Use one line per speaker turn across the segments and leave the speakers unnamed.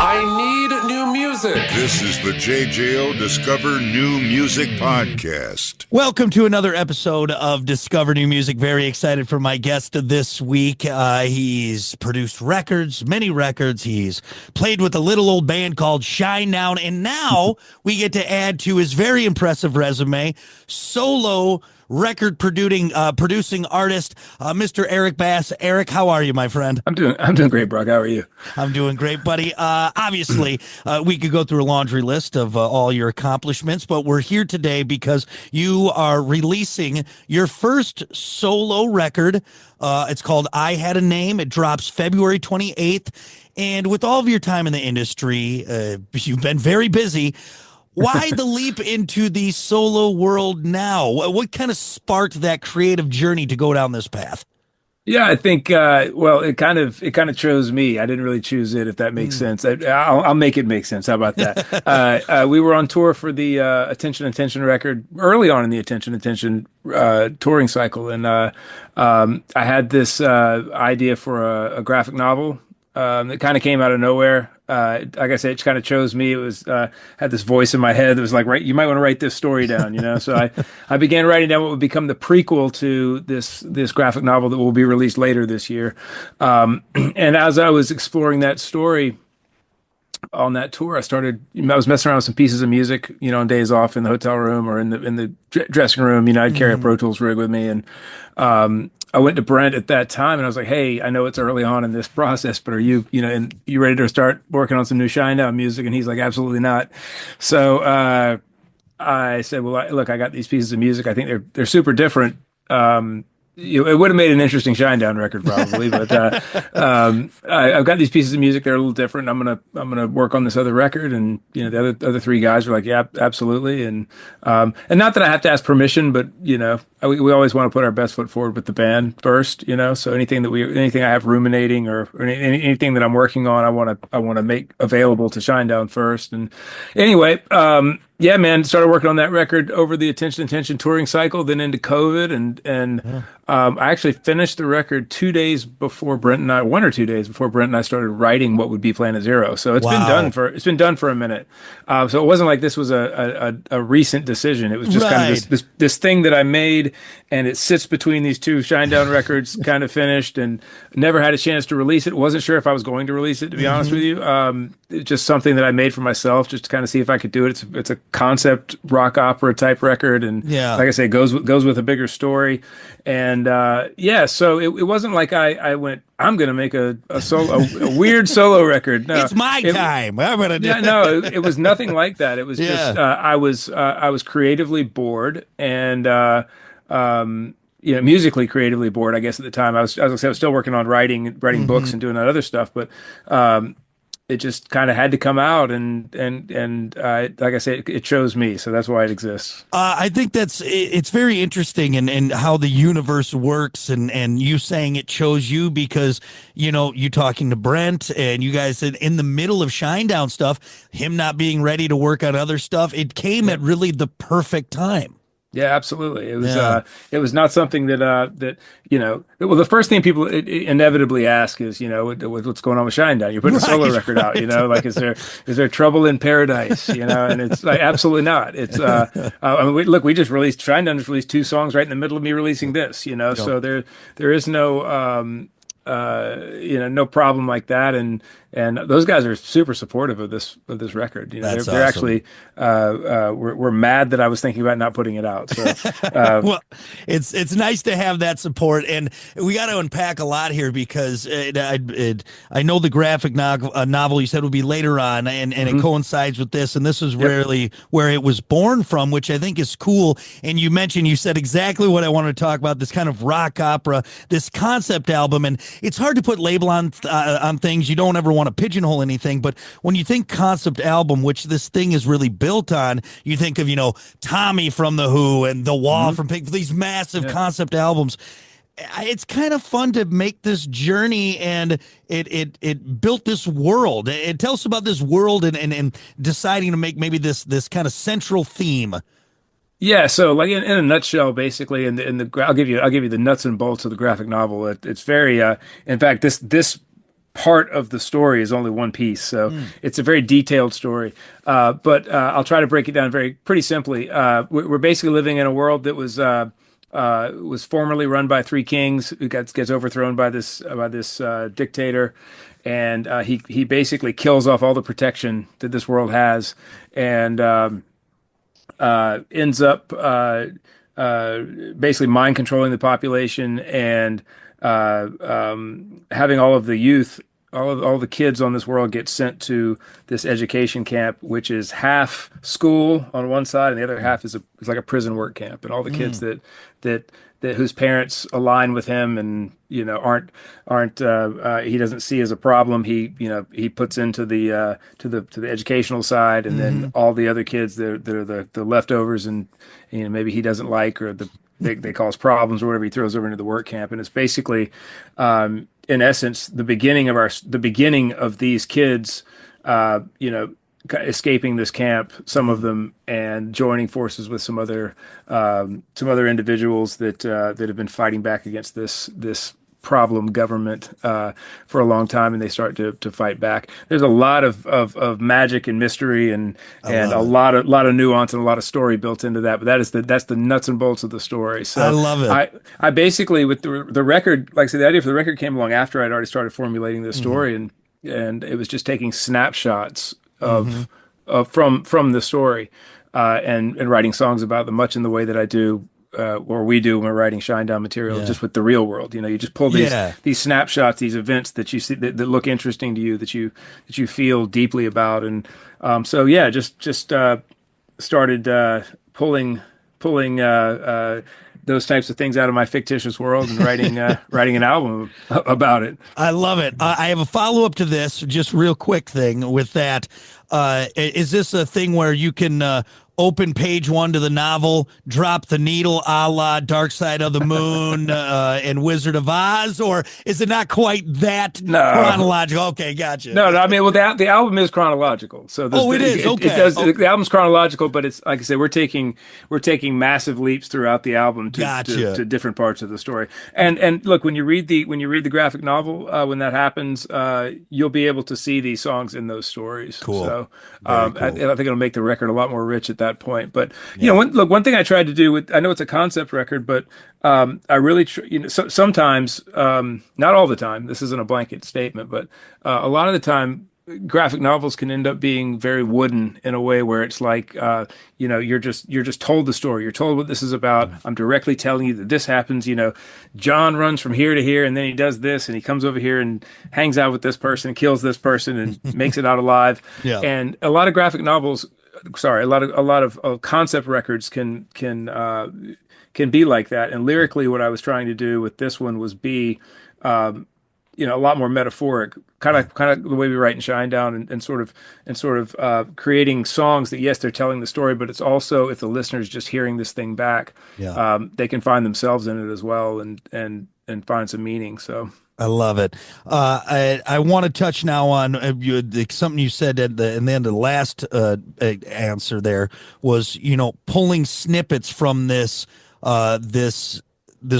I need new music.
This is the JJO Discover New Music Podcast.
Welcome to another episode of Discover New Music. Very excited for my guest this week. He's produced records, many records. He's played with a little old band called Shinedown. And now we get to add to his very impressive resume, solo record producing artist, Mr. Eric Bass. Eric, how are you, my friend?
I'm doing great, Brock. How are you?
I'm doing great, buddy. Obviously, we could go through a laundry list of all your accomplishments, but we're here today because you are releasing your first solo record. It's called I Had a Name. It drops February 28th. And with all of your time in the industry, you've been very busy. Why the leap into the solo world now? What kind of sparked that creative journey to go down this path?
Yeah, I think well, it kind of chose me. I didn't really choose it, if that makes sense. I'll make it make sense. How about that? We were on tour for the Attention record early on in the Attention touring cycle, and I had this idea for a graphic novel. It kind of came out of nowhere. Like I said, it kind of chose me. It was had this voice in my head that was like, right, you might want to write this story down, you know. So I began writing down what would become the prequel to this graphic novel that will be released later this year. And as I was exploring that story on that tour, I was messing around with some pieces of music, you know, on days off in the hotel room or in the dressing room. You know, I'd carry a Pro Tools rig with me, and I went to Brent at that time and I was like, hey, I know it's early on in this process, but are you ready to start working on some new Shinedown music? And he's like, absolutely not. So I said, well, look, I got these pieces of music. I think they're super different. It would have made an interesting Shinedown record probably, but I've got these pieces of music. They're a little different. I'm gonna work on this other record, and you know the other three guys were like, yeah, absolutely, and not that I have to ask permission, but you know we always want to put our best foot forward with the band first, you know. So anything I have ruminating or anything that I'm working on, I want to make available to Shinedown first. And anyway, yeah, man, started working on that record over the Attention touring cycle, then into COVID, and I actually finished the record 1 or 2 days before Brent and I started writing what would be Planet Zero. So it's been done for a minute. So it wasn't like this was a recent decision. It was just kind of this thing that I made, and it sits between these two Shinedown records, kind of finished, and never had a chance to release it. Wasn't sure if I was going to release it, to be honest with you. It's just something that I made for myself, just to kind of see if I could do it. It's a concept rock opera type record, and like I say, goes with a bigger story. And so it wasn't like I went, I'm going to make a weird solo record. No,
it's my time. I'm going to do it.
No, it was nothing like that. It was just I was creatively bored, and musically creatively bored. I guess at the time I was still working on writing books and doing that other stuff, but it just kind of had to come out, and like I said, it chose me, so that's why it exists.
I think it's very interesting, and how the universe works, and you saying it chose you because you talking to Brent, and you guys in the middle of Shinedown stuff, him not being ready to work on other stuff, it came at really the perfect time.
Yeah, absolutely. It was not something that well, the first thing people inevitably ask is, what's going on with Shinedown? You're putting a solo record out, like, is there trouble in paradise? And it's like, absolutely not. It's we just released Shinedown just released 2 songs right in the middle of me releasing this, so there is no no problem like that, and those guys are super supportive of this record. They're awesome. Actually we're mad that I was thinking about not putting it out. So
well, it's nice to have that support, and we got to unpack a lot here because I know the graphic novel you said would be later on, and it coincides with this, and this is really where it was born from, which I think is cool. And you said exactly what I wanted to talk about, this kind of rock opera, this concept album, and it's hard to put label on things. You don't ever want to pigeonhole anything, but when you think concept album, which this thing is really built on, you think of Tommy from The Who and The Wall from Pink, these massive concept albums. It's kind of fun to make this journey, and it built this world. It tells us about this world and deciding to make maybe this kind of central theme.
Yeah, so like in a nutshell, basically, I'll give you the nuts and bolts of the graphic novel. It's very, in fact, this part of the story is only one piece. So it's a very detailed story. But I'll try to break it down pretty simply. We're basically living in a world that was formerly run by three kings who gets overthrown by this dictator, and he basically kills off all the protection that this world has, and ends up basically mind controlling the population and having all of the youth, all the kids on this world get sent to this education camp, which is half school on one side and the other half is like a prison work camp, and all the kids that whose parents align with him and aren't he doesn't see as a problem, he puts into the to the educational side, and then all the other kids they're the leftovers, and maybe he doesn't like, or they cause problems or whatever, he throws over into the work camp. And it's basically in essence the beginning of these kids escaping this camp, some of them, and joining forces with some other individuals that have been fighting back against this problem government for a long time, and they start to fight back. There's a lot of magic and mystery and a lot of nuance and a lot of story built into that. But that's the nuts and bolts of the story. So
I love it.
I basically, with the record, like I said, the idea for the record came along after I'd already started formulating this story, and it was just taking snapshots of from the story and writing songs about them, much in the way that I do. Or we do when we're writing Shinedown material, just with the real world. You just pull these snapshots, these events that you see that look interesting to you, that you feel deeply about, and just started pulling those types of things out of my fictitious world and writing an album about it.
I love it. I have a follow-up to this, just real quick thing with that. Is this a thing where you can open page 1 to the novel, drop the needle a la Dark Side of the Moon and Wizard of Oz, or is it not quite that chronological? Okay, gotcha.
No, I mean, well, the album is chronological. So
it is. Okay.
It does. The album's chronological, but it's like I said, we're taking massive leaps throughout the album to different parts of the story. And look, when you read the graphic novel, when that happens, you'll be able to see these songs in those stories.
Cool.
So cool. I think it'll make the record a lot more rich at that point. But one thing I tried to do I know it's a concept record, but I really sometimes, not all the time, this isn't a blanket statement, but a lot of the time graphic novels can end up being very wooden in a way where it's like you're just told the story, you're told what this is about. I'm directly telling you that this happens. John runs from here to here, and then he does this, and he comes over here and hangs out with this person, kills this person, and makes it out alive. And a lot of graphic novels, a lot of concept records can be like that. And lyrically, what I was trying to do with this one was be a lot more metaphoric, kind of the way we write in Shinedown, and sort of creating songs that, yes, they're telling the story, but it's also, if the listener's just hearing this thing back, they can find themselves in it as well and find some meaning. So
I love it. I want to touch now on something you said in the end of the last answer. There was, pulling snippets from this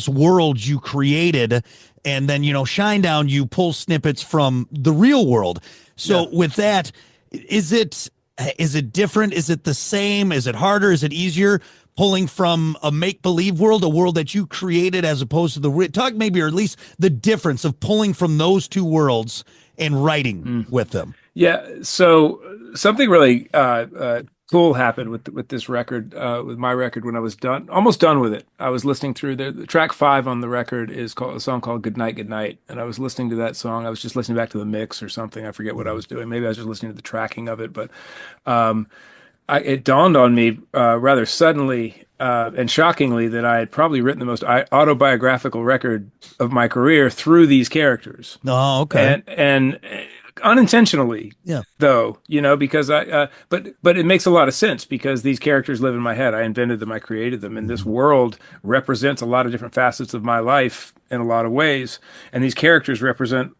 world you created, and then Shinedown, you pull snippets from the real world. So with that, is it different? Is it the same? Is it harder? Is it easier? Pulling from a make-believe world, a world that you created, as opposed to talk maybe, or at least the difference of pulling from those two worlds and writing with them.
Yeah. So something really cool happened with this record, with my record, when I was almost done with it. I was listening through the track 5 on the record is a song called Good Night, Good Night. And I was listening to that song. I was just listening back to the mix or something. I forget what I was doing. Maybe I was just listening to the tracking of it, but, it dawned on me rather suddenly and shockingly that I had probably written the most autobiographical record of my career through these characters.
Oh, okay.
And unintentionally, though, because but it makes a lot of sense, because these characters live in my head. I invented them, I created them, and this world represents a lot of different facets of my life in a lot of ways, and these characters represent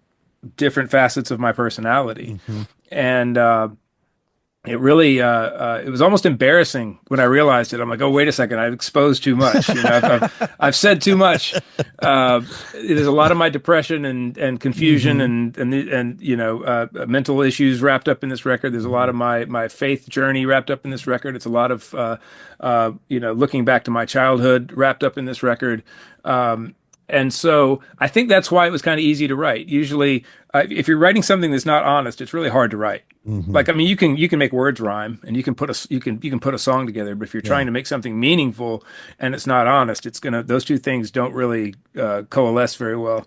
different facets of my personality. And it really it was almost embarrassing when I realized it. I'm like, oh, wait a second, I've exposed too much. I've said too much. There's a lot of my depression and confusion and mental issues wrapped up in this record. There's a lot of my faith journey wrapped up in this record. It's a lot of looking back to my childhood wrapped up in this record. And so I think that's why it was kind of easy to write. Usually, if you're writing something that's not honest, it's really hard to write. Like, I mean, you can make words rhyme, and you can put a song together. But if you're trying to make something meaningful and it's not honest, those two things don't really coalesce very well.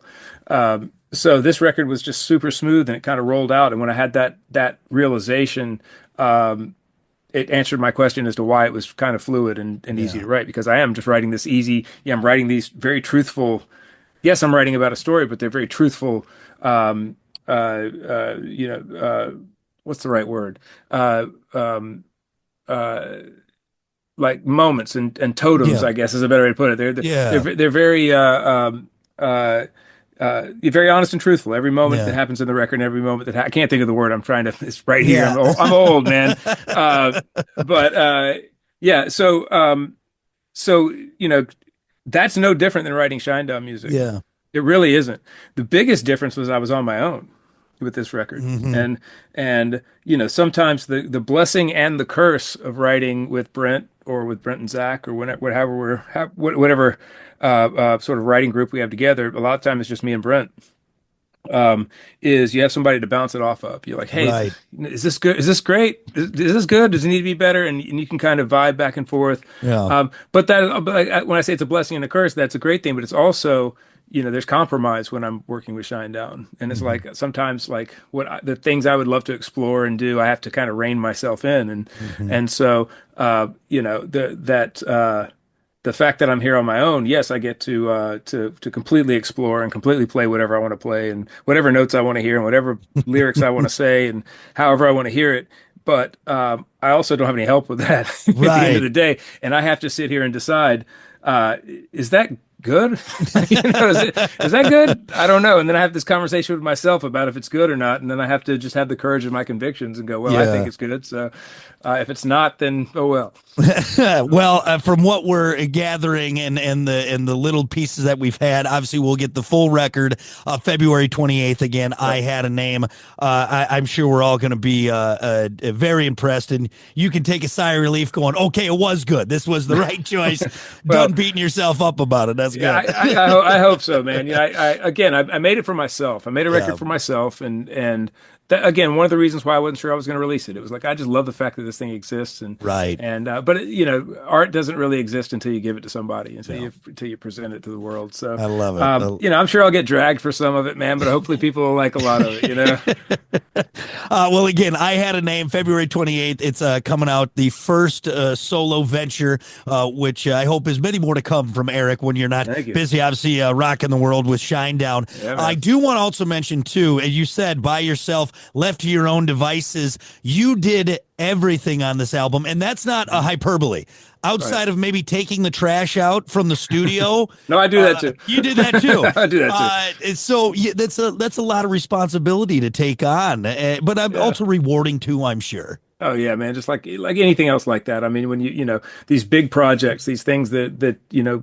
So this record was just super smooth, and it kind of rolled out. And when I had that realization, it answered my question as to why it was kind of fluid and easy to write, because I am just writing this easy. Yeah, I'm writing these very truthful. Yes, I'm writing about a story, but they're very truthful. What's the right word? Like moments and totems, I guess is a better way to put it. They're very you're very honest and truthful. Every moment that happens in the record, and every moment I can't think of the word I'm trying to. It's right here. I'm old, man. So that's no different than writing Shinedown music.
Yeah,
it really isn't. The biggest difference was I was on my own with this record, and sometimes the blessing and the curse of writing with Brent or with Brent and Zach or whatever sort of writing group we have together. A lot of times it's just me and Brent. Is you have somebody to bounce it off of. You're like, hey, is this good? Is this great? Is this good? Does it need to be better? And you can kind of vibe back and forth.
Yeah.
But when I say it's a blessing and a curse, that's a great thing. But it's also, there's compromise when I'm working with Shinedown, and it's like sometimes like the things I would love to explore and do, I have to kind of rein myself in, and so the fact that I'm here on my own, yes, I get to completely explore and completely play whatever I want to play and whatever notes I want to hear and whatever lyrics I want to say and however I want to hear it. But I also don't have any help with that at the end of the day, and I have to sit here and decide: is that good? Is that good? I don't know. And then I have this conversation with myself about if it's good or not, and then I have to just have the courage of my convictions and go, well, I think it's good. So if it's not, then oh well.
Well, from what we're gathering and the little pieces that we've had, obviously we'll get the full record February 28th. Again, I Had a Name. I'm sure we're all going to be very impressed, and you can take a sigh of relief going, okay, it was good. This was the right choice. Done beating yourself up about it. That's good.
I hope so, man. I made it for myself. I made a record for myself, and that, again, one of the reasons why I wasn't sure I was going to release it. It was like I just love the fact that this thing exists, but art doesn't really exist until you give it to somebody, until you present it to the world. So
I love it.
I'm sure I'll get dragged for some of it, man, but hopefully people will like a lot of it.
Well, again, I Had a Name, February 28th. It's coming out, the first solo venture, which I hope is many more to come from Eric when you're not busy, obviously, rocking the world with Shinedown. Yeah, I do want to also mention, too, as you said, by yourself, left to your own devices, you did everything on this album, and that's not a hyperbole. Outside of maybe taking the trash out from the studio.
No, I do that too.
You did that too.
I do that too.
So that's a lot of responsibility to take on, but also rewarding too, I'm sure.
Oh yeah, man. Just like anything else like that. I mean, when these big projects, these things that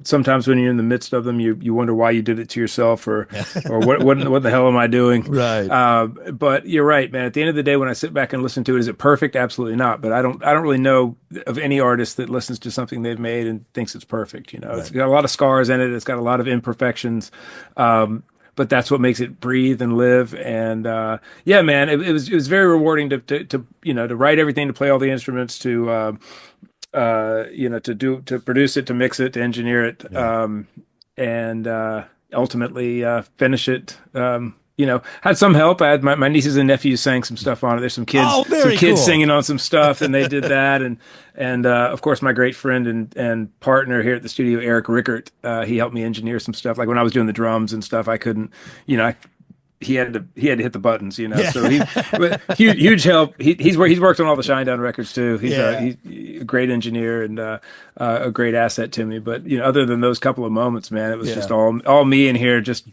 sometimes when you're in the midst of them, you wonder why you did it to yourself or what the hell am I doing?
Right.
But you're right, man. At the end of the day, when I sit back and listen to it, is it perfect? Absolutely not. But I don't really know of any artist that listens to something they've made and thinks it's perfect. It's got a lot of scars in it. It's got a lot of imperfections. But that's what makes it breathe and live. And man, it was very rewarding to write everything, to play all the instruments, to produce it, to mix it, to engineer it, and ultimately finish it. Had some help. I had my nieces and nephews sang some stuff on it. There's some kids singing on some stuff, and they did that. And of course, my great friend and partner here at the studio, Eric Rickert, he helped me engineer some stuff. Like when I was doing the drums and stuff, I couldn't, he had to hit the buttons, So huge help. He's worked on all the Shinedown records too. He's a great engineer and a great asset to me. But other than those couple of moments, man, it was just all me in here just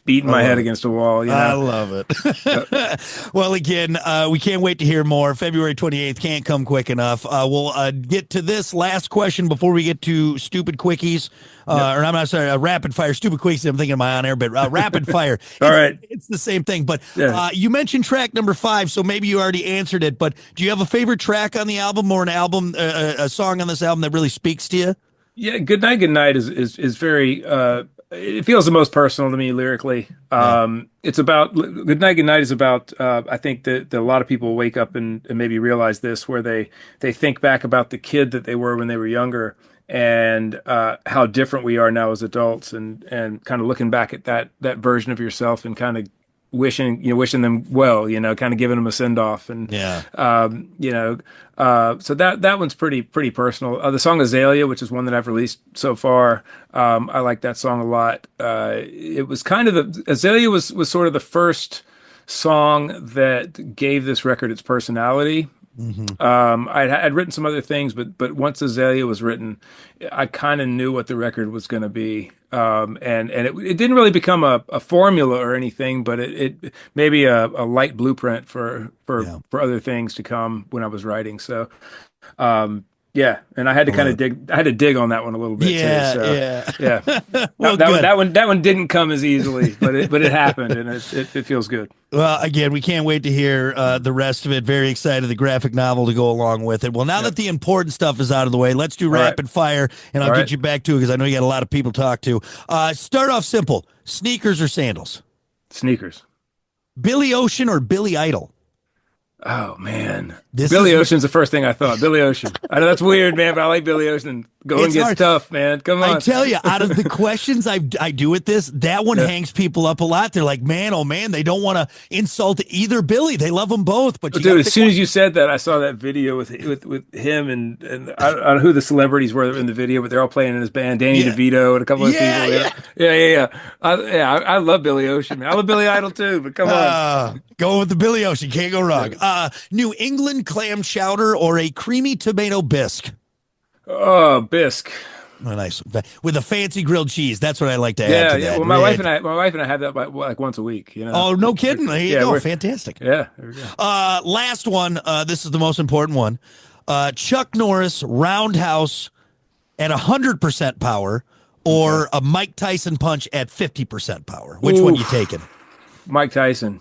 beating my head against a wall. You know?
I love it. Well, again, we can't wait to hear more. February 28th can't come quick enough. We'll get to this last question before we get to stupid quickies. Or I'm not sorry, rapid fire. Stupid quickies, I'm thinking of my on air, but rapid fire.
All right.
It's the same thing. But you mentioned track number 5, so maybe you already answered it. But do you have a favorite track on the album or a song on this album that really speaks to you?
Yeah, Good Night is very it feels the most personal to me lyrically. It's about Good Night is about I think that a lot of people wake up and maybe realize this, where they think back about the kid that they were when they were younger, and how different we are now as adults, and kind of looking back at that version of yourself and kind of wishing them well, kind of giving them a send off, and so that one's pretty personal. The song Azalea, which is one that I've released so far, I like that song a lot. It was kind of Azalea was sort of the first song that gave this record its personality. I'd written some other things, but once Azalea was written, I kind of knew what the record was going to be. And it didn't really become a formula or anything, but it maybe a light blueprint for other things to come when I was writing. So, yeah, and I had to kind of dig on that one a little bit too. So,
Well,
that one didn't come as easily, but it happened, and it feels good.
Well, again, we can't wait to hear the rest of it. Very excited, the graphic novel to go along with it. Well, now that the important stuff is out of the way, let's do rapid fire, and I'll get you back to it because I know you got a lot of people to talk to. Start off simple: sneakers or sandals?
Sneakers.
Billy Ocean or Billy Idol?
Oh man, Billy Ocean's the first thing I thought. Billy Ocean. I know that's weird, man, but I like Billy Ocean. Going gets tough, man. Come on.
I tell you, out of the questions I do with this, that one hangs people up a lot. They're like, man, oh man, they don't want to insult either Billy. They love them both. But
dude, as soon as you said that, I saw that video with him and I don't know who the celebrities were in the video, but they're all playing in his band. Danny DeVito and a couple of people. I love Billy Ocean, man. I love Billy Idol too, but come on.
Going with the Billy Ocean, can't go wrong. New England clam chowder or a creamy tomato bisque?
Oh, bisque.
Oh, nice. With a fancy grilled cheese. That's what I like to add to that.
Well, my wife and I have that like once a week.
Oh, no kidding. There you go. Fantastic.
Yeah. There we go.
Last one. This is the most important one. Chuck Norris roundhouse at 100% power or a Mike Tyson punch at 50% power. Which one you taking?
Mike Tyson.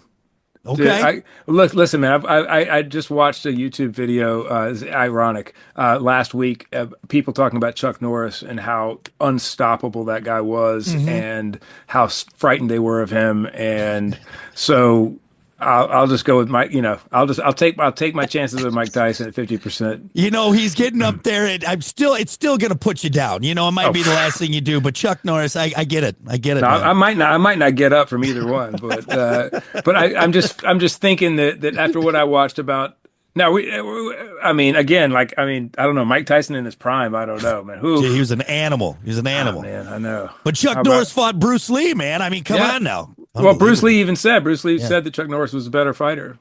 Okay.
Dude, listen, man. I just watched a YouTube video. It's ironic. Last week, people talking about Chuck Norris and how unstoppable that guy was, and how frightened they were of him. And so I'll just go with Mike. I'll take my chances with Mike Tyson at 50%.
He's getting up there, and it's still going to put you down. It might be the last thing you do, but Chuck Norris, I get it. I get it.
No, I might not get up from either one, but I'm just thinking that after what I watched about. Now, I don't know, Mike Tyson in his prime, I don't know, man.
He was an animal. Oh,
man, I know.
But Chuck Norris fought Bruce Lee, man. I mean, come on now.
Well, Bruce Lee said that Chuck Norris was a better fighter,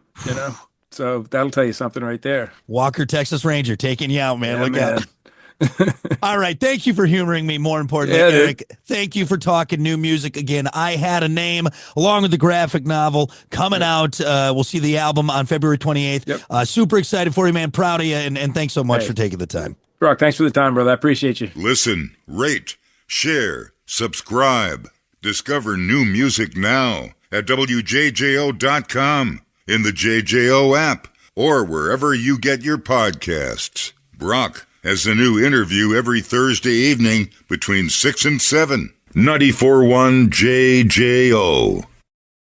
So that'll tell you something right there.
Walker, Texas Ranger, taking you out, man. Look out. All right. Thank you for humoring me. More importantly, Eric, thank you for talking new music again. I Had a Name, along with the graphic novel coming out. We'll see the album on February 28th. Super excited for you, man. Proud of you. And thanks so much for taking the time.
Brock, thanks for the time, brother. I appreciate you.
Listen, rate, share, subscribe. Discover new music now at WJJO.com, in the JJO app, or wherever you get your podcasts. Brock has a new interview every Thursday evening between 6 and 7. 94.1 JJO.